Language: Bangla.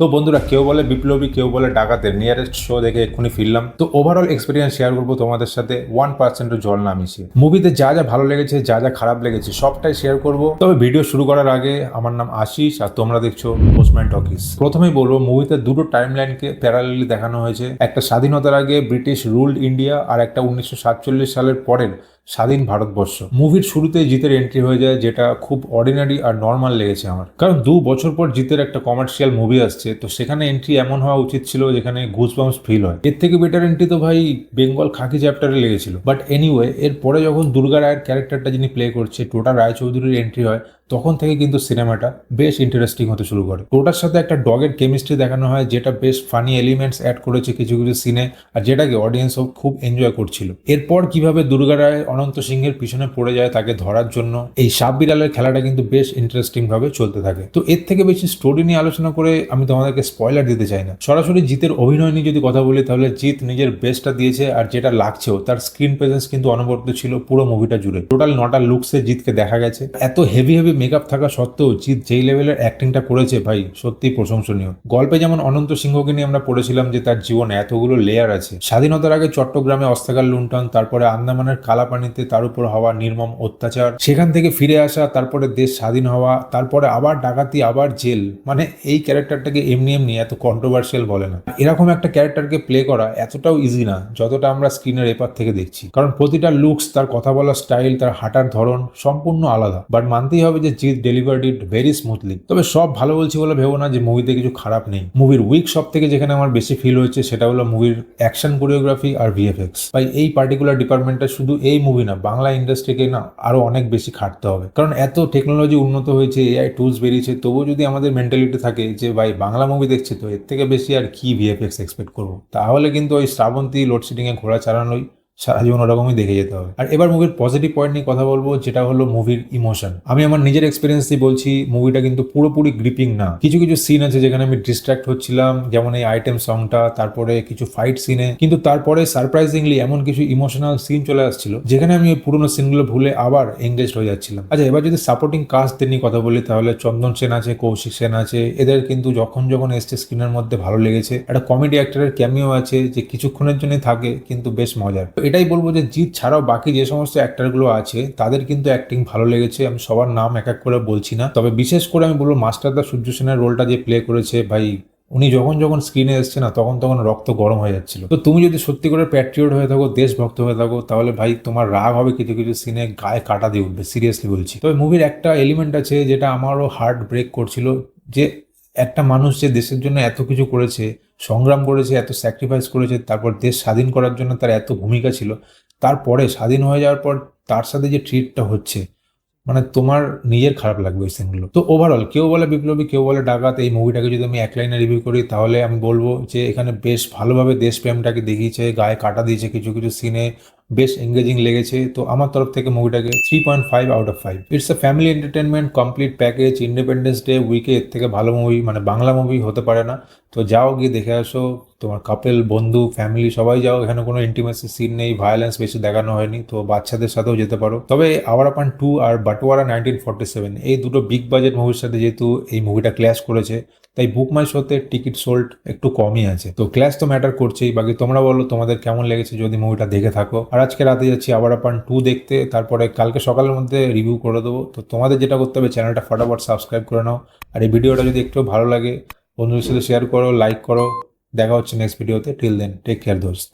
তো বন্ধুরা, কেউ বলে বিপ্লবী, কেউ বলে ডাকাতের নিয়ারেস্ট শো দেখে এক্ষুনি ফিরলাম। তো ওভারঅল এক্সপিরিয়েন্স শেয়ার করবো তোমাদের সাথে 1% জল না মিশিয়ে। মুভিতে যা যা ভালো লেগেছে, যা যা খারাপ লেগেছে সবটাই শেয়ার করবো। তবে ভিডিও শুরু করার আগে, আমার নাম আশিস আর তোমরা দেখছো পোস্টম্যান টকিজ। প্রথমেই বলবো, মুভিতে দুটো টাইম লাইনকে প্যারালালি দেখানো হয়েছে। একটা স্বাধীনতার আগে ব্রিটিশ রুলড ইন্ডিয়া, আর একটা 1947 সালের পরের স্বাধীন ভারতবর্ষ। মুভির শুরুতেই জিতের এন্ট্রি হয়ে যায়, যেটা খুব অর্ডিনারি আর নর্মাল লেগেছে আমার। কারণ 2 বছর পর জিতের একটা কমার্শিয়াল মুভি আসছে, তো সেখানে এন্ট্রি এমন হওয়া উচিত ছিল যেখানে গুজবাম্পস ফিল হয়। এর থেকে বেটার এন্ট্রি তো ভাই বেঙ্গল খাকি চ্যাপ্টারে লেগেছিল। বাট এনিওয়ে, এর পরে যখন দুর্গা রায়ের ক্যারেক্টারটা যিনি প্লে করছে টোটা রায়চৌধুরীর এন্ট্রি হয়, তখন থেকে কিন্তু সিনেমাটা বেশ ইন্টারেস্টিং হতে শুরু করে। টোটার সাথে একটা ডগের কেমিস্ট্রি দেখানো হয়, যেটা বেশ ফানি এলিমেন্টস অ্যাড করেছে কিছু কিছু সিনে, আর যেটাকে অডিয়েন্সও খুব এনজয় করছিল। এরপর কিভাবে দুর্গা রায় অনন্ত সিংহের পিছনে পড়ে যায় তাকে ধরার জন্য, এই সাপ বিড়ালের খেলাটা কিন্তু বেশ ইন্টারেস্টিং ভাবে চলতে থাকে। তো এর থেকে বেশি স্টোরি নিয়ে আলোচনা করে আমি তোমাদেরকে স্পয়লার দিতে চাই না। সরাসরি জিতের অভিনয় নিয়ে যদি কথা বলি, তাহলে জিৎ নিজের বেস্টটা দিয়েছে, আর যেটা লাগছেও, তার স্ক্রিন প্রেজেন্স কিন্তু অনবরত ছিল পুরো মুভিটা জুড়ে। টোটাল 9টা লুকসে জিতকে দেখা গেছে। এত হেভি হেভি মেকআপ থাকা সত্ত্বেও জিৎ যেই লেভেলের অ্যাক্টিংটা করেছে ভাই, সত্যি প্রশংসনীয়। গল্পে যেমন অনন্ত সিংহকে নিয়ে আমরা পড়েছিলাম যে তার জীবনে এতগুলো লেয়ার আছে। স্বাধীনতার আগে চট্টগ্রামে অস্ত্রাগার লুণ্ঠন, তারপরে আন্দামানের কালাপানিতে তার উপর হওয়া নির্মম অত্যাচার, সেখান থেকে ফিরে আসা, তারপরে দেশ স্বাধীন হওয়া, তারপরে আবার ডাকাতি, আবার জেল। মানে এই ক্যারেক্টারটাকে এমনি এমনি এত কন্ট্রোভার্সিয়াল বলে না। এরকম একটা ক্যারেক্টারকে প্লে করা এতটাও ইজি না যতটা আমরা স্ক্রিনের এপার থেকে দেখছি। কারণ প্রতিটা লুকস, তার কথা বলার স্টাইল, তার হাঁটার ধরন সম্পূর্ণ আলাদা। বাট মানতেই হবে যে Jeet delivered it very smoothly. তবে সব ভালো বলছি বলে ভেবো না যে মুভিতে কিছু খারাপ নেই। মুভির উইক সব থেকে যেখানে আমার বেশি ফিল হয়েছে সেটা হলো মুভির অ্যাকশন কোরিওগ্রাফি আর ভিএফএক্স। ভাই এই পার্টিকুলার ডিপার্টমেন্টটা শুধু এই মুভি না, বাংলা ইন্ডাস্ট্রিকে না আরো অনেক বেশি খাটতে হবে। কারণ এত টেকনোলজি উন্নত হয়েছে, এআই টুলস বেরিয়েছে, তবুও যদি আমাদের মেন্টালিটি থাকে যে ভাই বাংলা মুভি দেখছি তো এর থেকে বেশি আর কি ভিএফএক্স এক্সপেক্ট করবো, তাহলে কিন্তু ওই শ্রাবন্তী লোডশেডিং এ ঘোড়া চালানোই সারা জীবন ওরকমই দেখে যেতে হবে। আর এবার মুভির পজিটিভ পয়েন্ট নিয়ে কথা বলবো, যেটা হলো মুভির ইমোশন। আমি আমার নিজের এক্সপিরিয়েন্স দিয়ে বলছি, মুভিটা কিন্তু পুরোপুরি গ্রিপিং না। কিছু কিছু সিন আছে যেখানে আমি ডিস্ট্রাক্ট হচ্ছিলাম, যেমন এই আইটেম সংটা, তারপরে কিছু ফাইট সিনে। কিন্তু তারপরে সারপ্রাইজিংলি এমন কিছু ইমোশনাল সিন চলে আসছিল যেখানে আমি ওই পুরোনো সিনগুলো ভুলে আবার এঙ্গেজড হয়ে যাচ্ছিলাম। আচ্ছা, এবার যদি সাপোর্টিং কাস্টদের নিয়ে কথা বলি, তাহলে চন্দন সেন আছে, কৌশিক সেন আছে। এদের কিন্তু যখন যখন এসছে স্ক্রিনের মধ্যে ভালো লেগেছে। একটা কমেডি অ্যাক্টরের ক্যামিও আছে যে কিছুক্ষণের জন্য থাকে, কিন্তু বেশ মজার। এটাই বলবো যে জিৎ ছাড়াও বাকি যে সমস্ত অ্যাক্টরগুলো আছে তাদের কিন্তু অ্যাক্টিং ভালো লেগেছে। আমি সবার নাম এক এক করে বলছি না, তবে বিশেষ করে আমি বলবো মাস্টারদা সূর্য সেনের রোলটা যে প্লে করেছে ভাই, উনি যখন যখন স্ক্রিনে এসছে না, তখন তখন রক্ত গরম হয়ে যাচ্ছিল। তো তুমি যদি সত্যি করে প্যাট্রিয়ট হয়ে থাকো, দেশভক্ত হয়ে থাকো, তাহলে ভাই তোমার রাগ হবে কিছু কিছু সিনে, গায়ে কাটা দিয়ে উঠবে, সিরিয়াসলি বলছি। তবে মুভির একটা এলিমেন্ট আছে যেটা আমারও হার্ট ব্রেক করছিল, যে একটা মানুষ যে দেশের জন্য এত কিছু করেছে, সংগ্রাম করেছে, এত স্যাক্রিফাইস করেছে, তারপর দেশ স্বাধীন করার জন্য তার এত ভূমিকা ছিল, তারপরে স্বাধীন হয়ে যাওয়ার পর তার সাথে যে ট্রিটটা হচ্ছে, মানে তোমার নিজের খারাপ লাগবে এই সিনগুলো। তো ওভারঅল, কেউ বলে বিপ্লবী, কেউ বলে ডাকাত, এই মুভিটাকে যদি আমি এক লাইনে রিভিউ করি, তাহলে আমি বলবো যে এখানে বেশ ভালোভাবে দেশপ্রেমটাকে দেখিয়েছে, গায়ে কাটা দিয়েছে কিছু কিছু সিনে, বেশ এঙ্গেজিং লেগেছে। তো আমার তরফ থেকে মুভিটাকে 3.5/5। It's a family entertainment complete package. Independence day উইকে এর থেকে ভালো মুভি, মানে বাংলা মুভি হতে পারে না। তো যাও, গিয়ে দেখে আসো। তোমার কাপেল, বন্ধু, ফ্যামিলি সবাই যাও। এখানে কোনো ইন্টিমেসি সিন নেই, ভায়োলেন্স বেশি দেখানো হয়নি, তো বাচ্চাদের সাথেও যেতে পারো। তবে আওয়ারাপান 2 আর বাটোয়ারা 1947, এই দুটো বিগ বাজেট মুভির সাথে যেহেতু এই মুভিটা ক্ল্যাশ করেছে, তাই বুক মাই শোতে টিকিট সোল্ড একটু কমই আছে। তো ক্ল্যাশ তো ম্যাটার করছেই। বাকি তোমরা বলো তোমাদের কেমন লেগেছে যদি মুভিটা দেখে থাকো। আর আজকে রাতে যাচ্ছি আওয়ারাপান 2 দেখতে, তারপরে কালকে সকালের মধ্যে রিভিউ করে দেবো। তো তোমাদের যেটা করতে হবে, চ্যানেলটা ফটাফট সাবস্ক্রাইব করে নাও। আর এই ভিডিওটা যদি একটু ভালো লাগে, বন্ধুদের সাথে শেয়ার করো, লাইক করো। দেখা হচ্ছে নেক্সট ভিডিওতে। টিল দেন, টেক কেয়ার দোস্ত।